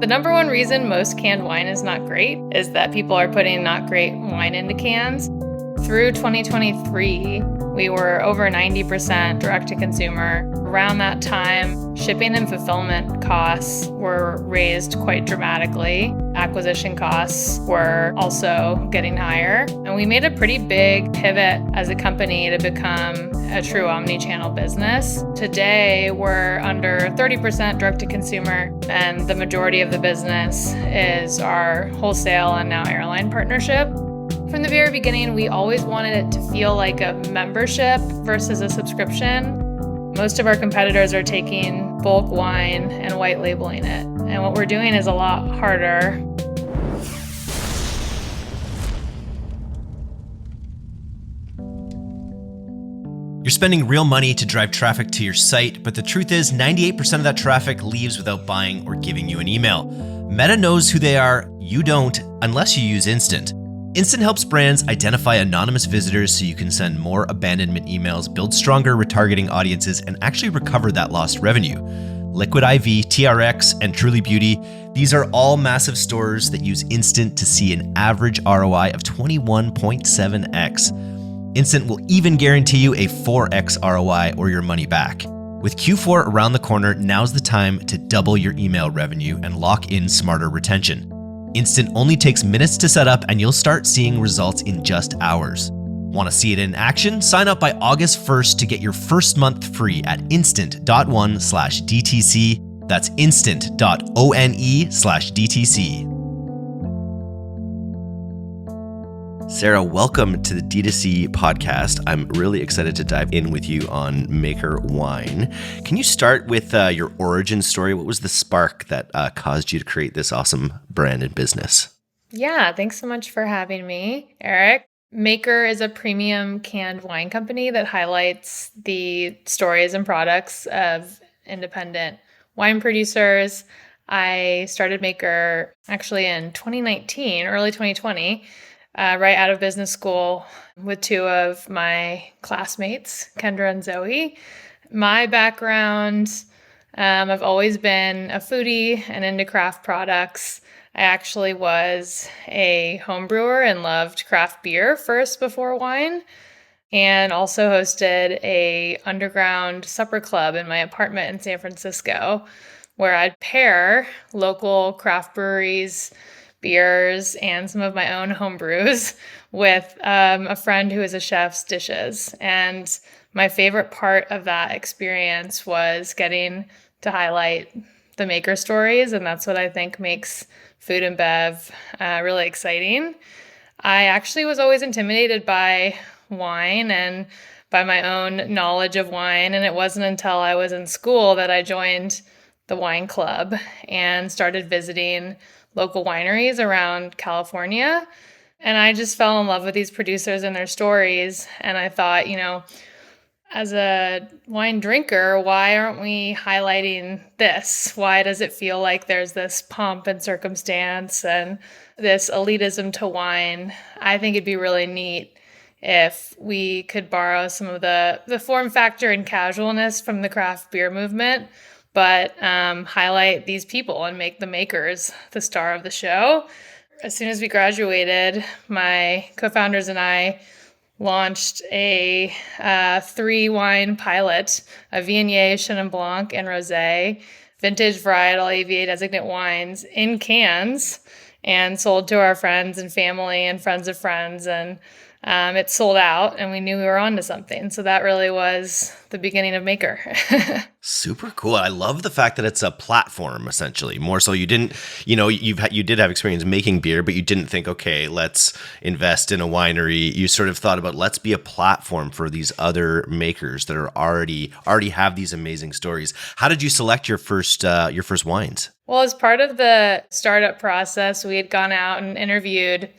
The number one reason most canned wine is not great is that people are putting not great wine into cans. Through 2023, we were over 90% direct to consumer. Around that time, shipping and fulfillment costs were raised quite dramatically. Acquisition costs were also getting higher. And we made a pretty big pivot as a company to become a true omni-channel business. Today, we're under 30% direct to consumer, and the majority of the business is our wholesale and now airline partnership. From the very beginning, we always wanted it to feel like a membership versus a subscription. Most of our competitors are taking bulk wine and white labeling it. And what we're doing is a lot harder. You're spending real money to drive traffic to your site, but the truth is 98% of that traffic leaves without buying or giving you an email. Meta knows who they are, you don't, unless you use Instant. Instant helps brands identify anonymous visitors so you can send more abandonment emails, build stronger retargeting audiences, and actually recover that lost revenue. Liquid IV, TRX, and Truly Beauty, these are all massive stores that use Instant to see an average ROI of 21.7x. Instant will even guarantee you a 4x ROI or your money back. With Q4 around the corner, now's the time to double your email revenue and lock in smarter retention. Instant only takes minutes to set up and you'll start seeing results in just hours. Want to see it in action? Sign up by August 1st to get your first month free at instant.one/DTC. That's instant.one/DTC. Sarah, welcome to the DTC Podcast. I'm really excited to dive in with you on Maker Wine. Can you start with your origin story? What was the spark that caused you to create this awesome brand and business? Yeah, thanks so much for having me, Eric. Maker is a premium canned wine company that highlights the stories and products of independent wine producers. I started Maker actually in 2019, early 2020. Right out of business school with two of my classmates, Kendra and Zoe. My background, I've always been a foodie and into craft products. I actually was a home brewer and loved craft beer first before wine, and also hosted a underground supper club in my apartment in San Francisco, where I'd pair local craft breweries, beers, and some of my own home brews with a friend who is a chef's dishes. And my favorite part of that experience was getting to highlight the maker stories. And that's what I think makes food and bev really exciting. I actually was always intimidated by wine and by my own knowledge of wine. And it wasn't until I was in school that I joined the wine club and started visiting local wineries around California. And I just fell in love with these producers and their stories. And I thought, as a wine drinker, why aren't we highlighting this? Why does it feel like there's this pomp and circumstance and this elitism to wine? I think it'd be really neat if we could borrow some of the form factor and casualness from the craft beer movement, but highlight these people and make the makers the star of the show. As soon as we graduated, my co-founders and I launched a 3-wine pilot, a Viognier, Chenin Blanc, and Rosé, vintage varietal AVA designate wines in cans, and sold to our friends and family and friends of friends. And it sold out, and we knew we were onto something. So that really was the beginning of Maker. Super cool. I love the fact that it's a platform, essentially. More so, you didn't, you did have experience making beer, but you didn't think, okay, let's invest in a winery. You sort of thought about, let's be a platform for these other makers that are already have these amazing stories. How did you select your first wines? Well, as part of the startup process, we had gone out and interviewed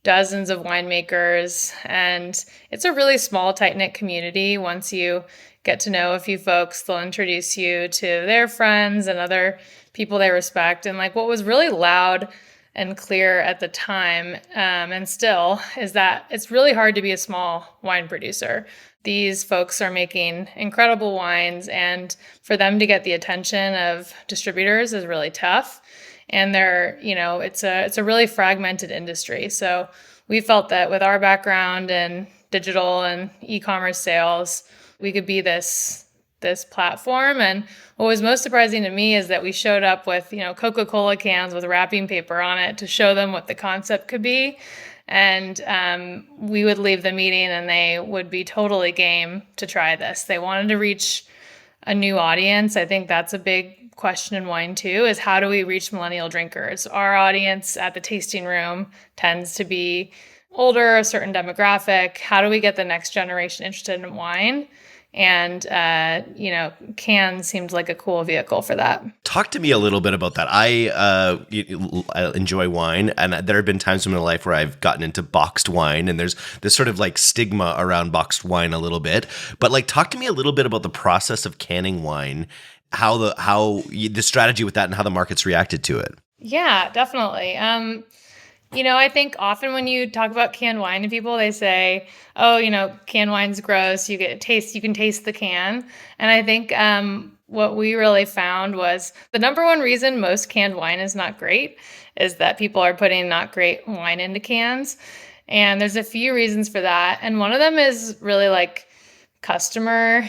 dozens of winemakers, and it's a really small, tight-knit community. Once you get to know a few folks, they'll introduce you to their friends and other people they respect. And what was really loud and clear at the time, and still, is that it's really hard to be a small wine producer. These folks are making incredible wines, and for them to get the attention of distributors is really tough. And it's a really fragmented industry. So we felt that with our background in digital and e-commerce sales, we could be this platform. And what was most surprising to me is that we showed up with, Coca-Cola cans with wrapping paper on it to show them what the concept could be. And we would leave the meeting and they would be totally game to try this. They wanted to reach a new audience. I think that's a big question in wine too, is how do we reach millennial drinkers? Our audience at the tasting room tends to be older, a certain demographic. How do we get the next generation interested in wine? And, cans seemed like a cool vehicle for that. Talk to me a little bit about that. I enjoy wine, and there have been times in my life where I've gotten into boxed wine, and there's this sort of like stigma around boxed wine a little bit. But like, talk to me a little bit about the process of canning wine, how the strategy with that, and how the market's reacted to it. Yeah, definitely. I think often when you talk about canned wine to people, they say, "Oh, canned wine's gross. You can taste the can." And I think what we really found was the number one reason most canned wine is not great is that people are putting not great wine into cans. And there's a few reasons for that. And one of them is really like customer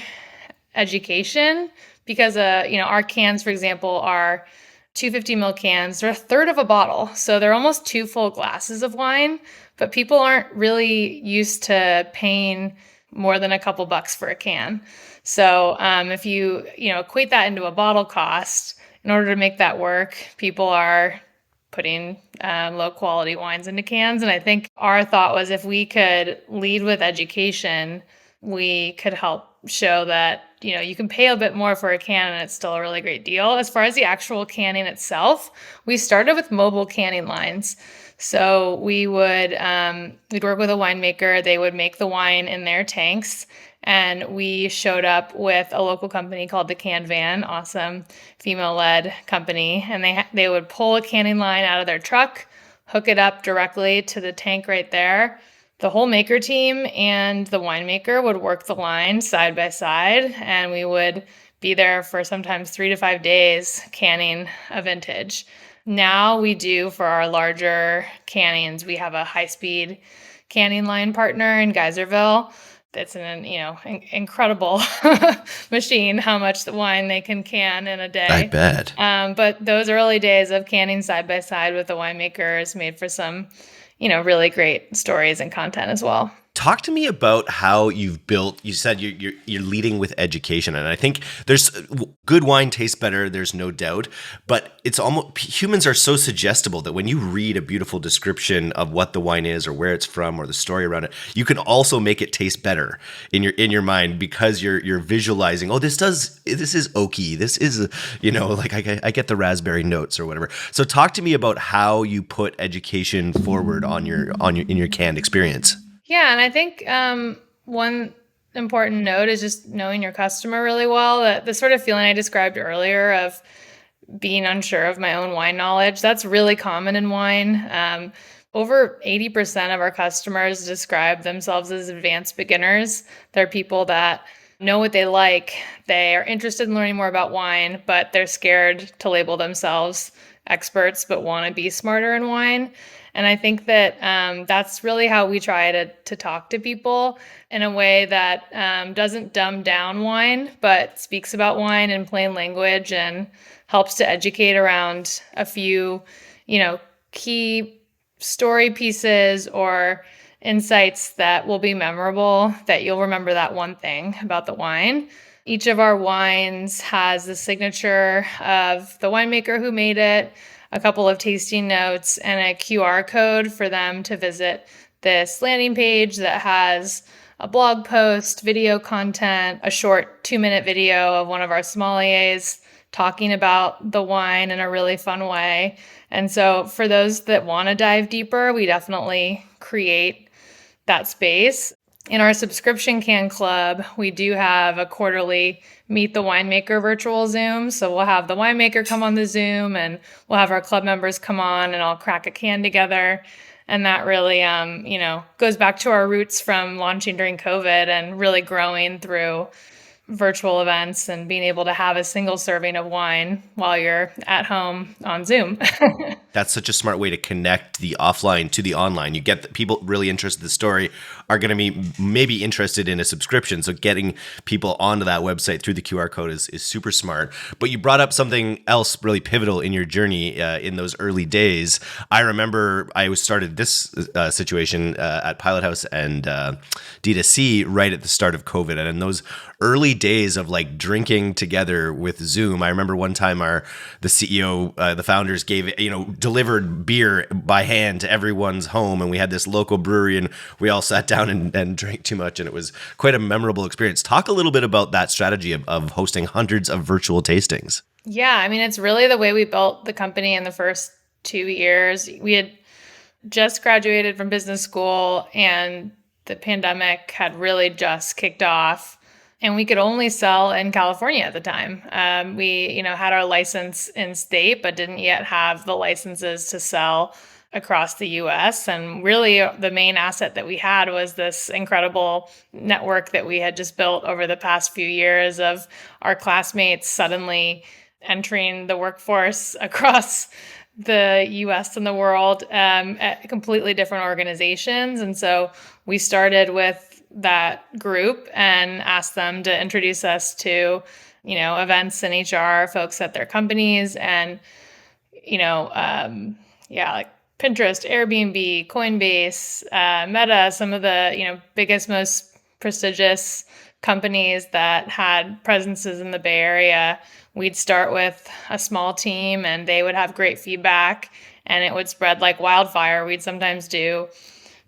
education because, our cans, for example, are 250 ml cans. They're a third of a bottle. So they're almost 2 full glasses of wine, but people aren't really used to paying more than a couple bucks for a can. So if you, equate that into a bottle cost, in order to make that work, people are putting low quality wines into cans. And I think our thought was if we could lead with education, we could help show that, you can pay a bit more for a can and it's still a really great deal. As far as the actual canning itself, we started with mobile canning lines. So we'd work with a winemaker. They would make the wine in their tanks. And we showed up with a local company called the Can Van, awesome female-led company. And they would pull a canning line out of their truck, hook it up directly to the tank right there. The whole maker team and the winemaker would work the line side by side, and we would be there for sometimes 3 to 5 days canning a vintage. Now we do for our larger cannings, we have a high-speed canning line partner in Geyserville. It's an incredible machine how much the wine they can can in a day. I bet. But those early days of canning side by side with the winemakers made for some really great stories and content as well. Talk to me about how you've built. You said you're leading with education, and I think there's good wine tastes better. There's no doubt, but it's almost humans are so suggestible that when you read a beautiful description of what the wine is or where it's from or the story around it, you can also make it taste better in your mind because you're visualizing. Oh, this is oaky. This is like I get the raspberry notes or whatever. So talk to me about how you put education forward in your canned experience. Yeah, and I think one important note is just knowing your customer really well. The sort of feeling I described earlier of being unsure of my own wine knowledge, that's really common in wine. Over 80% of our customers describe themselves as advanced beginners. They're people that know what they like. They are interested in learning more about wine, but they're scared to label themselves experts, but want to be smarter in wine. And I think that that's really how we try to talk to people in a way that doesn't dumb down wine, but speaks about wine in plain language and helps to educate around a few, key story pieces or insights that will be memorable, that you'll remember that one thing about the wine. Each of our wines has the signature of the winemaker who made it, a couple of tasting notes, and a QR code for them to visit this landing page that has a blog post, video content, a short 2-minute video of one of our sommeliers talking about the wine in a really fun way. And so for those that want to dive deeper, we definitely create that space. In our subscription can club, we do have a quarterly Meet the Winemaker virtual Zoom. So we'll have the winemaker come on the Zoom and we'll have our club members come on and all crack a can together. And that really, goes back to our roots from launching during COVID and really growing through virtual events and being able to have a single serving of wine while you're at home on Zoom. That's such a smart way to connect the offline to the online. You get that people really interested in the story are going to be maybe interested in a subscription. So getting people onto that website through the QR code is super smart. But you brought up something else really pivotal in your journey in those early days. I remember I started this situation at Pilot House and DTC right at the start of COVID. And in those early days of like drinking together with Zoom, I remember one time the CEO, the founders delivered beer by hand to everyone's home, and we had this local brewery, and we all sat down and drank too much, and it was quite a memorable experience. Talk a little bit about that strategy of hosting hundreds of virtual tastings. Yeah, I mean, it's really the way we built the company in the first 2 years. We had just graduated from business school, and the pandemic had really just kicked off. And we could only sell in California at the time. We, had our license in state, but didn't yet have the licenses to sell across the US. And really, the main asset that we had was this incredible network that we had just built over the past few years of our classmates suddenly entering the workforce across the US and the world at completely different organizations. And so we started with that group and asked them to introduce us to, events and HR folks at their companies. And, like Pinterest, Airbnb, Coinbase, Meta, some of the, biggest, most prestigious companies that had presences in the Bay Area. We'd start with a small team and they would have great feedback and it would spread like wildfire. We'd sometimes do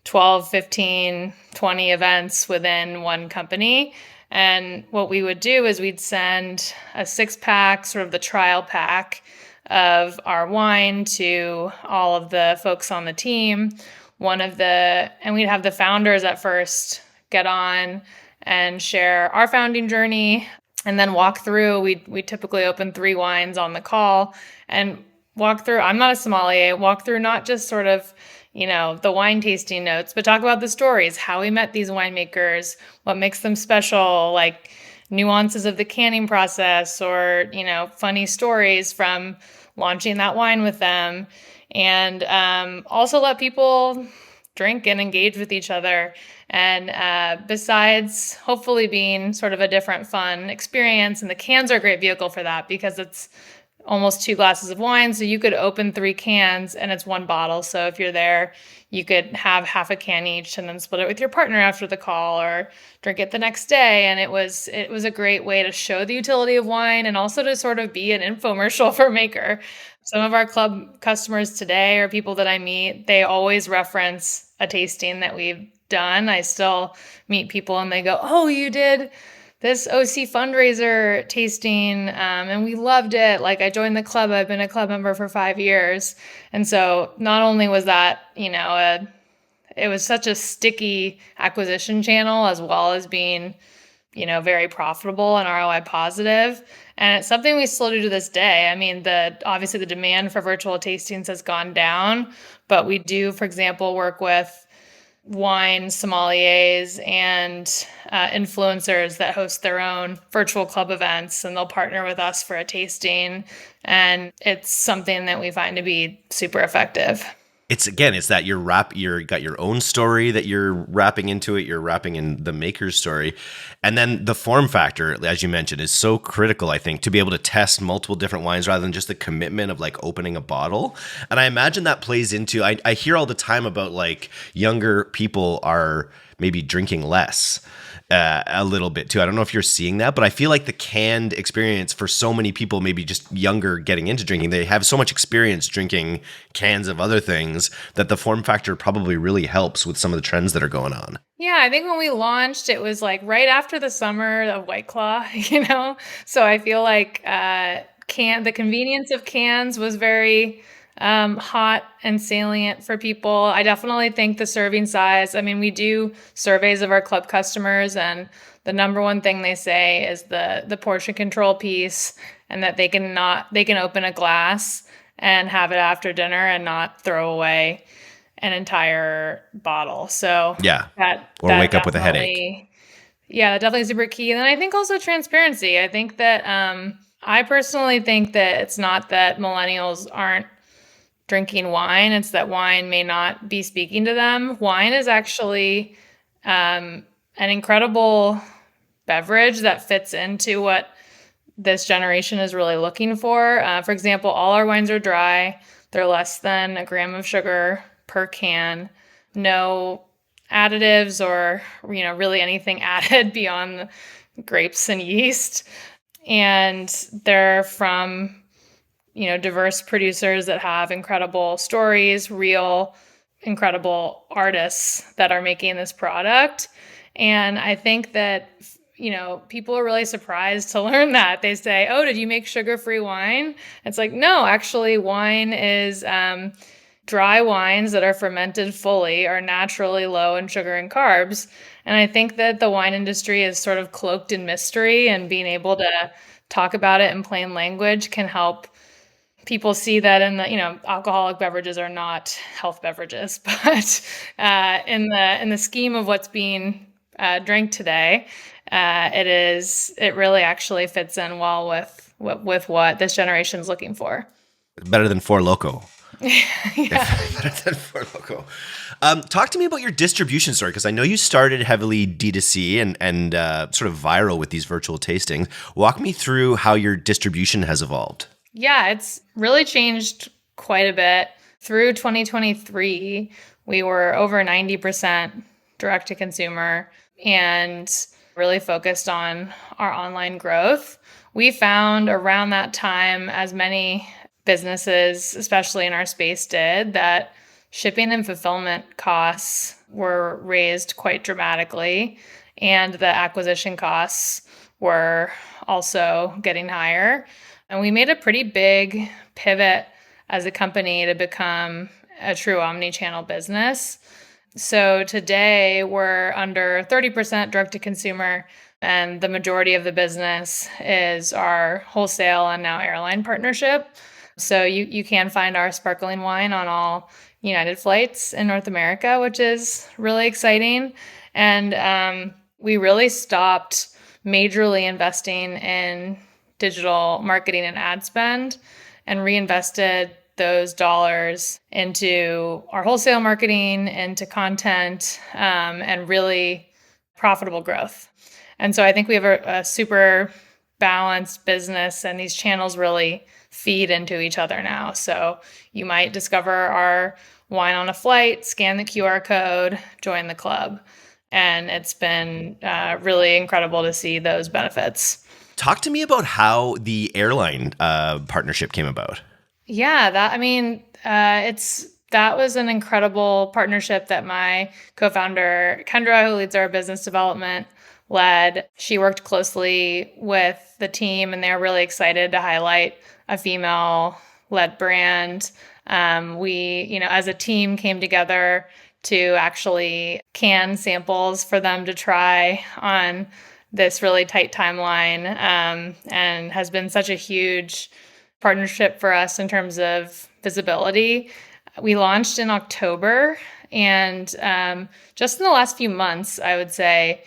12, 15, 20 events within one company. And what we would do is we'd send a 6-pack, sort of the trial pack of our wine to all of the folks on the team. And we'd have the founders at first get on and share our founding journey and then walk through. We typically open 3 wines on the call and walk through. I'm not a sommelier. Walk through not just sort of the wine tasting notes, but talk about the stories, how we met these winemakers, what makes them special, like nuances of the canning process or, funny stories from launching that wine with them. And also let people drink and engage with each other. And besides hopefully being sort of a different fun experience, and the cans are a great vehicle for that because it's almost 2 glasses of wine. So you could open 3 cans and it's 1 bottle. So if you're there, you could have half a can each and then split it with your partner after the call or drink it the next day. And it was a great way to show the utility of wine and also to sort of be an infomercial for Maker. Some of our club customers today or people that I meet, they always reference a tasting that we've done. I still meet people and they go, "Oh, you did this OC fundraiser tasting, and we loved it. Like I joined the club. I've been a club member for 5 years." And so not only was that, it was such a sticky acquisition channel as well as being, very profitable and ROI positive. And it's something we still do to this day. I mean, obviously the demand for virtual tastings has gone down, but we do, for example, work with wine sommeliers and influencers that host their own virtual club events, and they'll partner with us for a tasting. And it's something that we find to be super effective. It's that you're got your own story that you're wrapping into it. You're wrapping in the maker's story. And then the form factor, as you mentioned, is so critical, I think, to be able to test multiple different wines rather than just the commitment of like opening a bottle. And I imagine that plays into, I hear all the time about like younger people are maybe drinking less. A little bit too. I don't know if you're seeing that, but I feel like the canned experience for so many people, maybe just younger getting into drinking, they have so much experience drinking cans of other things that the form factor probably really helps with some of the trends that are going on. Yeah, I think when we launched, it was like right after the summer of White Claw, So I feel like the convenience of cans was very hot and salient for people. I definitely think the serving size, I mean, we do surveys of our club customers and the number one thing they say is the portion control piece and that they can open a glass and have it after dinner and not throw away an entire bottle. So yeah, or wake up with a headache. Yeah, definitely super key. And then I think also transparency. I think that I personally think that it's not that millennials aren't drinking wine, it's that wine may not be speaking to them. Wine is actually an incredible beverage that fits into what this generation is really looking for. For example, all our wines are dry. They're less than a gram of sugar per can. No additives or really anything added beyond grapes and yeast. And they're from diverse producers that have incredible stories, real incredible artists that are making this product. And I think that people are really surprised to learn that. They say, "Oh, did you make sugar-free wine?" It's like, no, actually, wine is dry wines that are fermented fully are naturally low in sugar and carbs. And I think that the wine industry is sort of cloaked in mystery, and being able to talk about it in plain language can help people see that alcoholic beverages are not health beverages, but in the scheme of what's being drank today, it really actually fits in well with what this generation's looking for. Better than Four Loko. Yeah. Better than Four Loko. Talk to me about your distribution story, because I know you started heavily D2C and sort of viral with these virtual tastings. Walk me through how your distribution has evolved. Yeah, it's really changed quite a bit. Through 2023, we were over 90% direct to consumer and really focused on our online growth. We found around that time, as many businesses, especially in our space, did, that shipping and fulfillment costs were raised quite dramatically, and the acquisition costs were also getting higher. And we made a pretty big pivot as a company to become a true omni-channel business. So today we're under 30% direct to consumer, and the majority of the business is our wholesale and now airline partnership. So you can find our sparkling wine on all United flights in North America, which is really exciting. And we really stopped majorly investing in digital marketing and ad spend and reinvested those dollars into our wholesale marketing, into content, and really profitable growth. And so I think we have a super balanced business, and these channels really feed into each other now. So you might discover our wine on a flight, scan the QR code, join the club. And it's been really incredible to see those benefits. Talk to me about how the airline partnership came about. Yeah, that was an incredible partnership that my co-founder Kendra, who leads our business development, led. She worked closely with the team, and they're really excited to highlight a female-led brand. We, as a team, came together to actually can samples for them to try on this really tight timeline, and has been such a huge partnership for us in terms of visibility. We launched in October, and just in the last few months, I would say,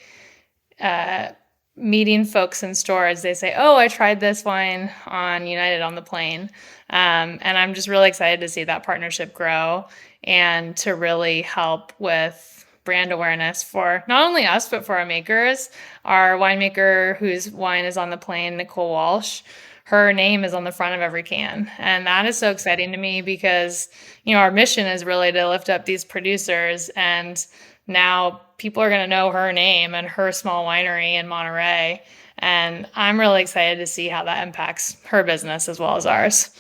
meeting folks in stores, they say, "Oh, I tried this wine on United on the plane." And I'm just really excited to see that partnership grow and to really help with brand awareness for not only us, but for our makers. Our winemaker, whose wine is on the plane, Nicole Walsh, her name is on the front of every can. And that is so exciting to me because, our mission is really to lift up these producers. And now people are going to know her name and her small winery in Monterey. And I'm really excited to see how that impacts her business as well as ours.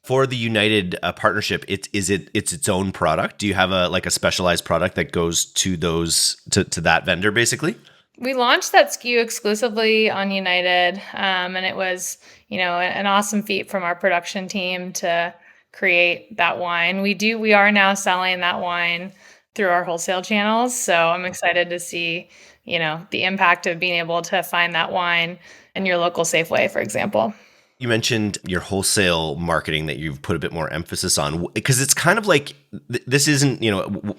For the United partnership, it's its own product. Do you have a specialized product that goes to to that vendor basically? We launched that SKU exclusively on United, and it was, an awesome feat from our production team to create that wine. We are now selling that wine through our wholesale channels, so I'm excited to see, the impact of being able to find that wine in your local Safeway, for example. You mentioned your wholesale marketing that you've put a bit more emphasis on, because it's kind of like this isn't,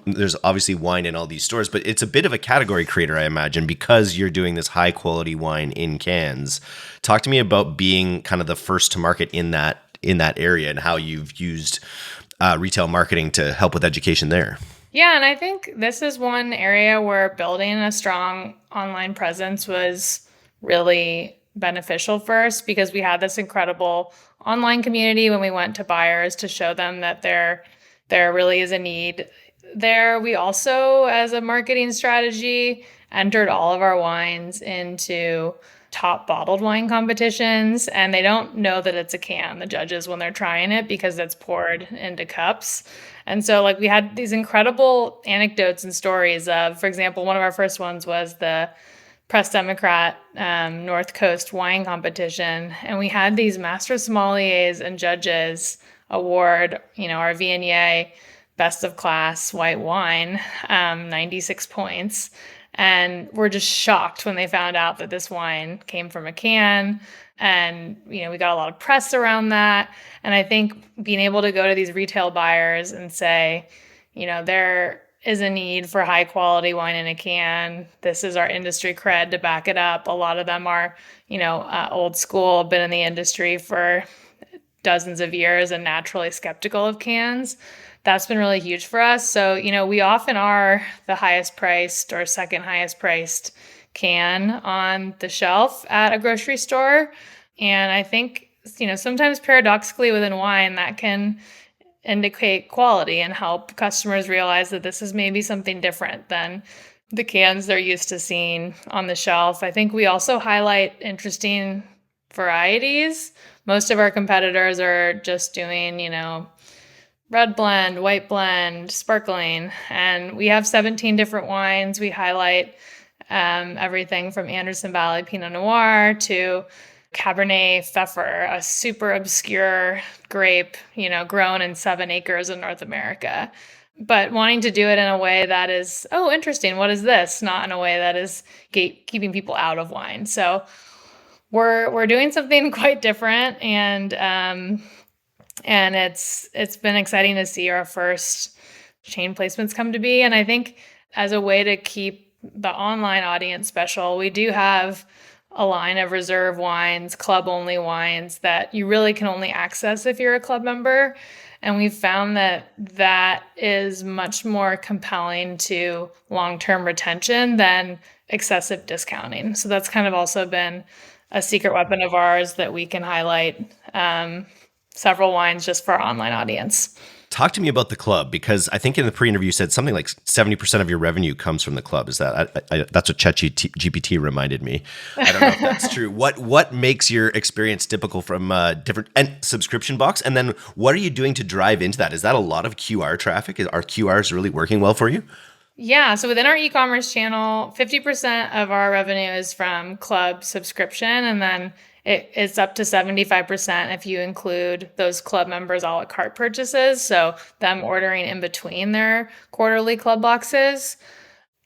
there's obviously wine in all these stores, but it's a bit of a category creator, I imagine, because you're doing this high quality wine in cans. Talk to me about being kind of the first to market in that area and how you've used retail marketing to help with education there. Yeah, and I think this is one area where building a strong online presence was really beneficial for us because we had this incredible online community when we went to buyers to show them that there really is a need there. We also, as a marketing strategy, entered all of our wines into top bottled wine competitions, and they don't know that it's a can, the judges, when they're trying it because it's poured into cups. And so, like, we had these incredible anecdotes and stories of, for example, one of our first ones was the Press Democrat North Coast wine competition. And we had these master sommeliers and judges award, our Viognier best of class white wine, 96 points. And we're just shocked when they found out that this wine came from a can. And, we got a lot of press around that. And I think being able to go to these retail buyers and say, there is a need for high quality wine in a can. This is our industry cred to back it up. A lot of them are, old school, been in the industry for dozens of years and naturally skeptical of cans. That's been really huge for us. So, we often are the highest priced or second highest priced can on the shelf at a grocery store. And I think, sometimes paradoxically within wine, that can indicate quality and help customers realize that this is maybe something different than the cans they're used to seeing on the shelf. I think we also highlight interesting varieties. Most of our competitors are just doing, red blend, white blend, sparkling, and we have 17 different wines. We highlight everything from Anderson Valley Pinot Noir to Cabernet Pfeffer, a super obscure grape, grown in 7 acres in North America. But wanting to do it in a way that is, oh, interesting, what is this? Not in a way that is keeping people out of wine. So we're doing something quite different, and it's been exciting to see our first chain placements come to be. And I think as a way to keep the online audience special, we do have a line of reserve wines, club-only wines that you really can only access if you're a club member. And we've found that is much more compelling to long-term retention than excessive discounting. So that's kind of also been a secret weapon of ours that we can highlight several wines just for our online audience. Talk to me about the club, because I think in the pre-interview you said something like 70% of your revenue comes from the club. Is that that's what ChatGPT reminded me. I don't know if that's true. What makes your experience typical from different and subscription box? And then what are you doing to drive into that? Is that a lot of QR traffic? Are QRs really working well for you? Yeah. So within our e-commerce channel, 50% of our revenue is from club subscription, and then it's up to 75% if you include those club members' a la carte purchases. So them ordering in between their quarterly club boxes.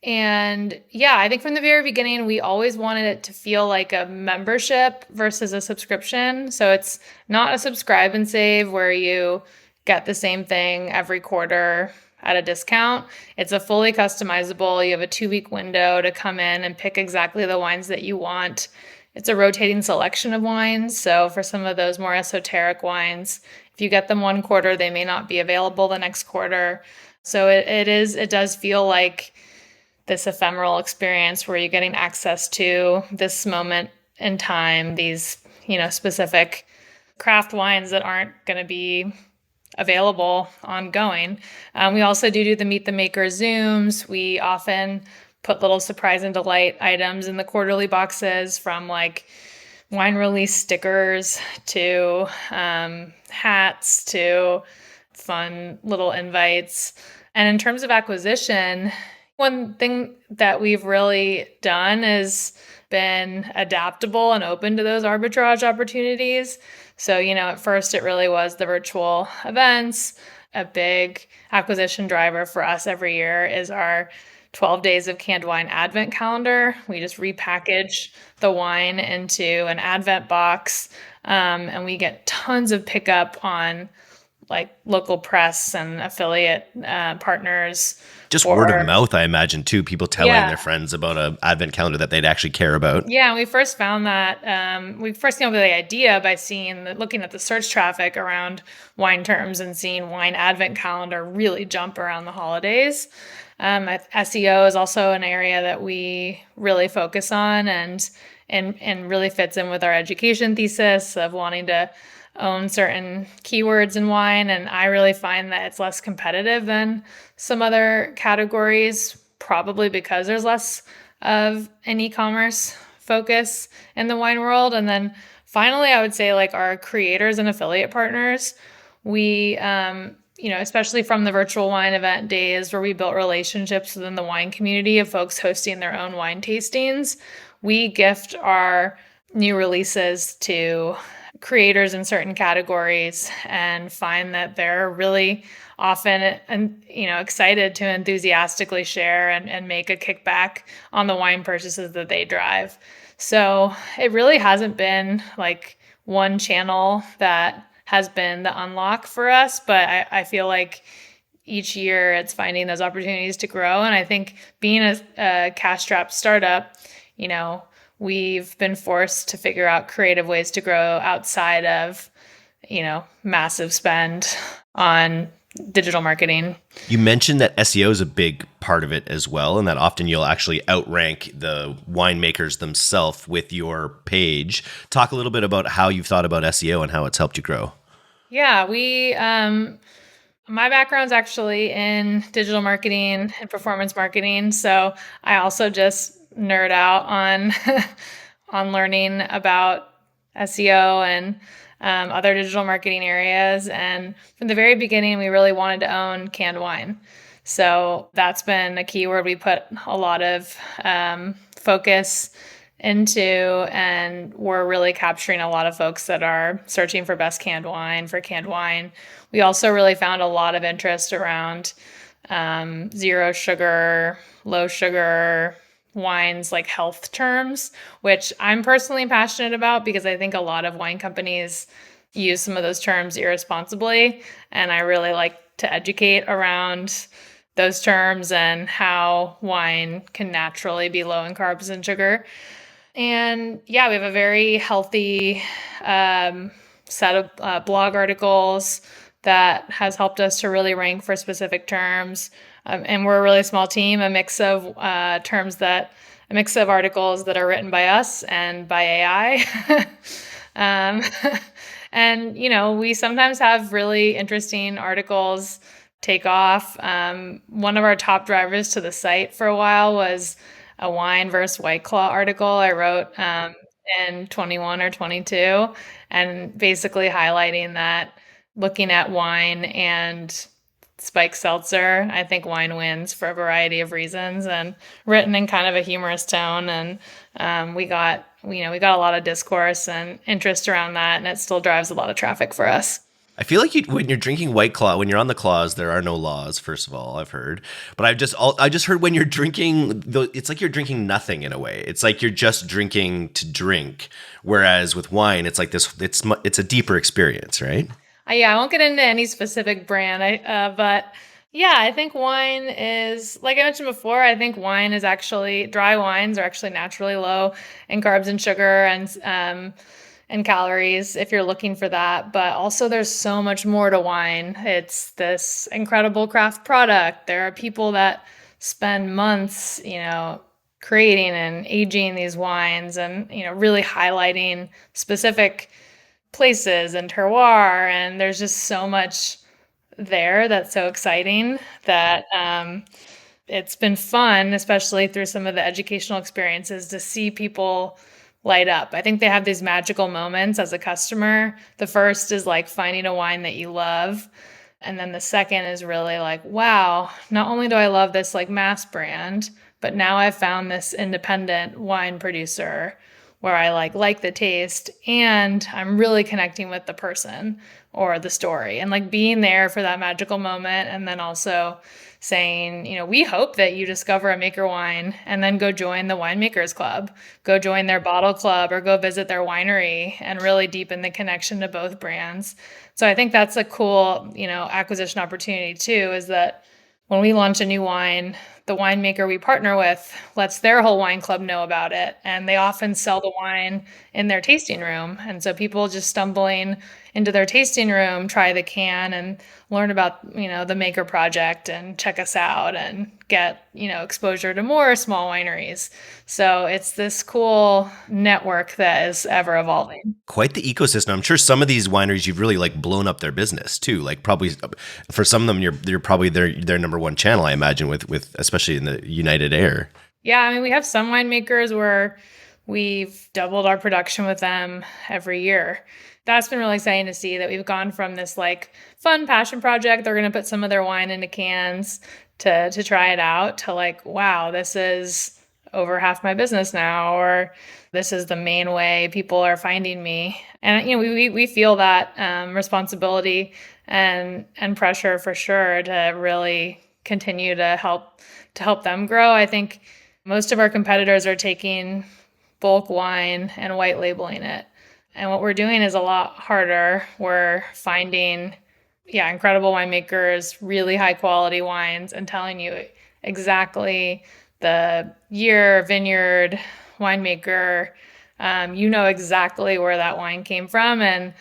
And yeah, I think from the very beginning, we always wanted it to feel like a membership versus a subscription. So it's not a subscribe and save where you get the same thing every quarter at a discount. It's a fully customizable. You have a 2-week window to come in and pick exactly the wines that you want. It's a rotating selection of wines. So for some of those more esoteric wines, if you get them one quarter, they may not be available the next quarter. So it does feel like this ephemeral experience where you're getting access to this moment in time, these, specific craft wines that aren't going to be available ongoing. We also do the Meet the Maker Zooms. We often put little surprise and delight items in the quarterly boxes, from like wine release stickers to hats to fun little invites. And in terms of acquisition, one thing that we've really done is been adaptable and open to those arbitrage opportunities. So, at first it really was the virtual events. A big acquisition driver for us every year is our 12 days of canned wine advent calendar. We just repackage the wine into an advent box, and we get tons of pickup on like local press and affiliate partners Just word of for, mouth, I imagine, too. People telling yeah. their friends about a advent calendar that they'd actually care about. Yeah, we first found that we first came up with the idea by looking at the search traffic around wine terms and seeing wine advent calendar really jump around the holidays. SEO is also an area that we really focus on, and really fits in with our education thesis of wanting to own certain keywords in wine. And I really find that it's less competitive than some other categories, probably because there's less of an e-commerce focus in the wine world. And then finally, I would say like our creators and affiliate partners, we, especially from the virtual wine event days where we built relationships within the wine community of folks hosting their own wine tastings, we gift our new releases to creators in certain categories and find that they're really often and excited to enthusiastically share and make a kickback on the wine purchases that they drive. So it really hasn't been like one channel that has been the unlock for us, but I feel like each year it's finding those opportunities to grow. And I think being a cash-strapped startup, we've been forced to figure out creative ways to grow outside of, massive spend on digital marketing. You mentioned that SEO is a big part of it as well, and that often you'll actually outrank the winemakers themselves with your page. Talk a little bit about how you've thought about SEO and how it's helped you grow. Yeah, my background's actually in digital marketing and performance marketing, so I also just nerd out on on learning about SEO and other digital marketing areas. And from the very beginning, we really wanted to own canned wine. So that's been a keyword we put a lot of focus into, and we're really capturing a lot of folks that are searching for best canned wine for canned wine. We also really found a lot of interest around zero sugar, low sugar wines, like health terms, which I'm personally passionate about because I think a lot of wine companies use some of those terms irresponsibly. And I really like to educate around those terms and how wine can naturally be low in carbs and sugar. And yeah, we have a very healthy set of blog articles that has helped us to really rank for specific terms. And we're a really small team, a mix of articles that are written by us and by AI. um, and, we sometimes have really interesting articles take off. One of our top drivers to the site for a while was a wine versus White Claw article I wrote in 21 or 22, and basically highlighting that looking at wine and spiked seltzer, I think wine wins for a variety of reasons, and written in kind of a humorous tone. And we got a lot of discourse and interest around that, and it still drives a lot of traffic for us. I feel like when you're drinking White Claw, when you're on the claws, there are no laws. First of all, I've heard, but I just heard when you're drinking, it's like you're drinking nothing in a way. It's like you're just drinking to drink. Whereas with wine, it's like this. It's a deeper experience, right? Yeah, I won't get into any specific brand, but yeah, I think wine is, like I mentioned before, I think dry wines are actually naturally low in carbs and sugar and calories if you're looking for that. But also there's so much more to wine. It's this incredible craft product. There are people that spend months, creating and aging these wines and, really highlighting specific places and terroir. And there's just so much there that's so exciting that it's been fun, especially through some of the educational experiences, to see people light up. I think they have these magical moments as a customer. The first is like finding a wine that you love. And then the second is really like, wow, not only do I love this like mass brand, but now I've found this independent wine producer where I like the taste and I'm really connecting with the person or the story and like being there for that magical moment. And then also saying, we hope that you discover a maker wine and then go join the Winemakers Club, go join their bottle club or go visit their winery and really deepen the connection to both brands. So I think that's a cool, acquisition opportunity too, is that when we launch a new wine, the winemaker we partner with lets their whole wine club know about it. And they often sell the wine in their tasting room. And so people just stumbling into their tasting room, try the can and learn about, the maker project and check us out and get, exposure to more small wineries. So it's this cool network that is ever evolving. Quite the ecosystem. I'm sure some of these wineries you've really like blown up their business too. Like probably for some of them, you're probably their number one channel, I imagine, with especially in the United Air. Yeah, I mean, we have some winemakers where we've doubled our production with them every year. That's been really exciting to see that we've gone from this like fun passion project. They're going to put some of their wine into cans to try it out to like, wow, this is over half my business now, or this is the main way people are finding me. And we feel that responsibility and pressure for sure to really continue to help them grow. I think most of our competitors are taking bulk wine and white labeling it. And what we're doing is a lot harder. We're finding, incredible winemakers, really high quality wines, and telling you exactly the year, vineyard, winemaker. You know exactly where that wine came from. And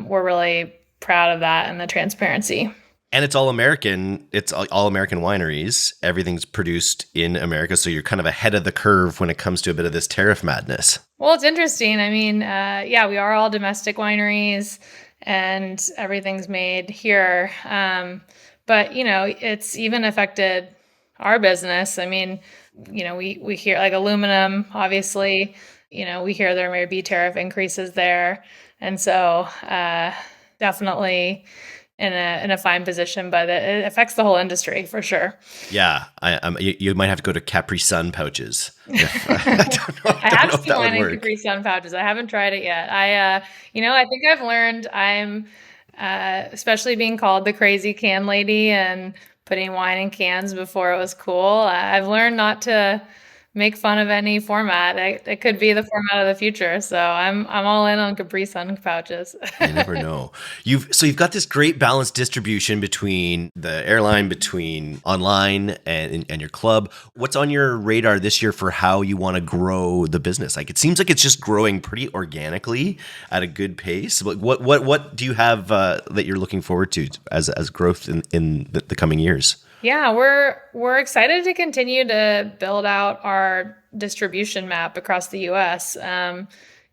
we're really proud of that and the transparency. And it's all American. It's all American wineries. Everything's produced in America. So you're kind of ahead of the curve when it comes to a bit of this tariff madness. Well, it's interesting. I mean, we are all domestic wineries and everything's made here. But, it's even affected our business. I mean, we hear like aluminum, obviously, we hear there may be tariff increases there. And so definitely in a fine position, but it affects the whole industry for sure. Yeah, you might have to go to Capri Sun pouches. I don't know. I have seen wine in Capri Sun pouches. I haven't tried it yet. I think I've learned I'm, especially being called the crazy can lady and putting wine in cans before it was cool. I've learned not to make fun of any format. It could be the format of the future. So I'm all in on Capri Sun pouches. You never know. You've got this great balanced distribution between the airline, between online and your club. What's on your radar this year for how you want to grow the business? Like it seems like it's just growing pretty organically at a good pace. What do you have that you're looking forward to as growth in the coming years? Yeah, we're excited to continue to build out our distribution map across the U.S.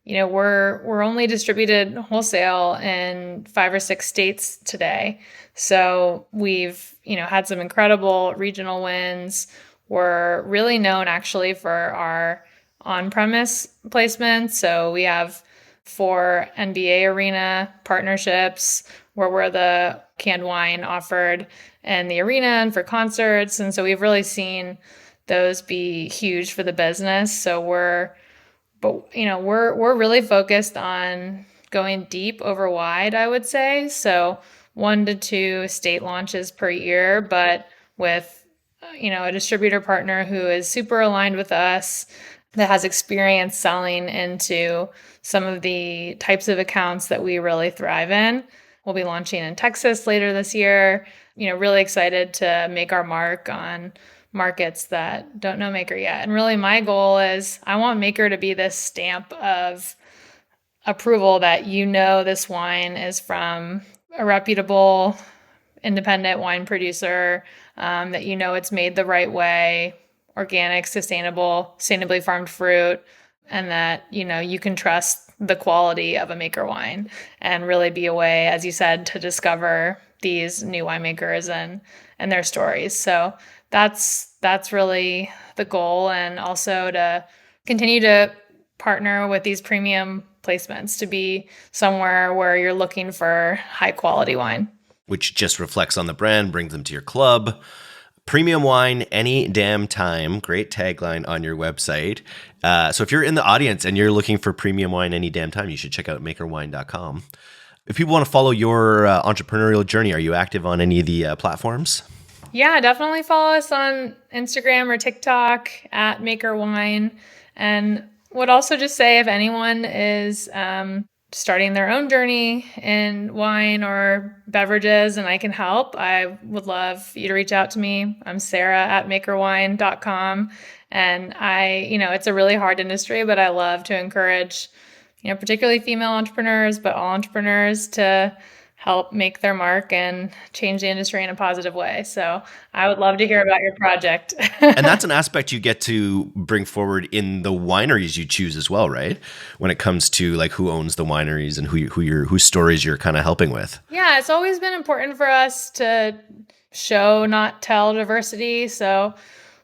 We're only distributed wholesale in 5 or 6 states today, so we've had some incredible regional wins. We're really known actually for our on-premise placements. So we have 4 NBA arena partnerships where we're the canned wine offered in the arena and for concerts. And so we've really seen those be huge for the business. So we're really focused on going deep over wide, I would say. So 1 to 2 state launches per year, but with a distributor partner who is super aligned with us, that has experience selling into some of the types of accounts that we really thrive in. We'll be launching in Texas later this year. Really excited to make our mark on markets that don't know Maker yet. And really my goal is I want Maker to be this stamp of approval that this wine is from a reputable independent wine producer, that it's made the right way, organic, sustainably farmed fruit, and that, you can trust the quality of a Maker wine and really be a way, as you said, to discover these new winemakers and their stories. So that's really the goal. And also to continue to partner with these premium placements to be somewhere where you're looking for high quality wine. Which just reflects on the brand, brings them to your club. Premium wine any damn time. Great tagline on your website. So if you're in the audience and you're looking for premium wine any damn time, you should check out makerwine.com. If people want to follow your entrepreneurial journey, are you active on any of the platforms? Yeah, definitely follow us on Instagram or TikTok at makerwine. And would also just say if anyone is starting their own journey in wine or beverages and I can help, I would love you to reach out to me. I'm Sarah at makerwine.com. And it's a really hard industry, but I love to encourage, particularly female entrepreneurs, but all entrepreneurs to help make their mark and change the industry in a positive way. So I would love to hear about your project. And that's an aspect you get to bring forward in the wineries you choose as well, right? When it comes to like who owns the wineries and whose stories you're kind of helping with. Yeah, it's always been important for us to show, not tell diversity. So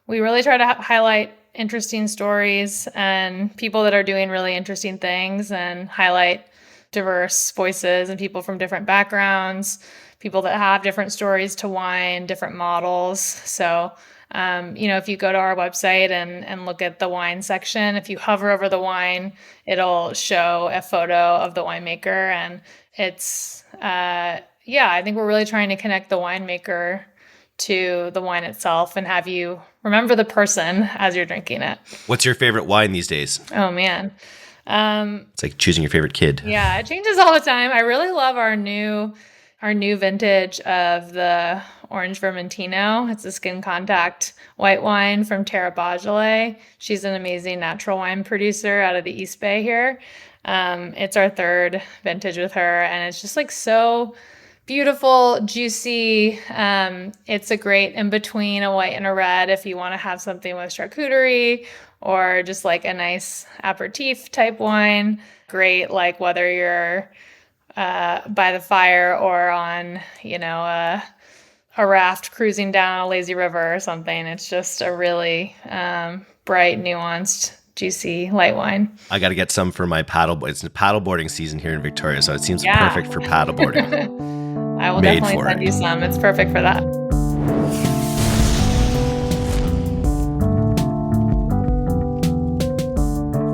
we really try to highlight interesting stories and people that are doing really interesting things and highlight diverse voices and people from different backgrounds, people that have different stories to wine, different models. So, if you go to our website and look at the wine section, if you hover over the wine, it'll show a photo of the winemaker. And it's, I think we're really trying to connect the winemaker to the wine itself and have you remember the person as you're drinking it. What's your favorite wine these days? Oh, man. It's like choosing your favorite kid. Yeah, it changes all the time. I really love our new vintage of the Orange Vermentino. It's a skin contact white wine from Terra Bagile. She's an amazing natural wine producer out of the East Bay here. It's our third vintage with her, and it's just like so beautiful, juicy. It's a great in between a white and a red if you want to have something with charcuterie or just like a nice aperitif type wine. Great, like whether you're by the fire or on, a raft cruising down a lazy river or something. It's just a really bright, nuanced, juicy light wine. I got to get some for my It's paddleboarding season here in Victoria, so it seems perfect for paddleboarding. I will definitely send you some. It's perfect for that.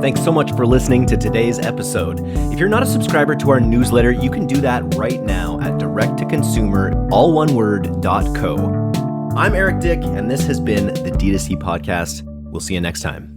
Thanks so much for listening to today's episode. If you're not a subscriber to our newsletter, you can do that right now at directtoconsumer.co. I'm Eric Dick, and this has been the D2C Podcast. We'll see you next time.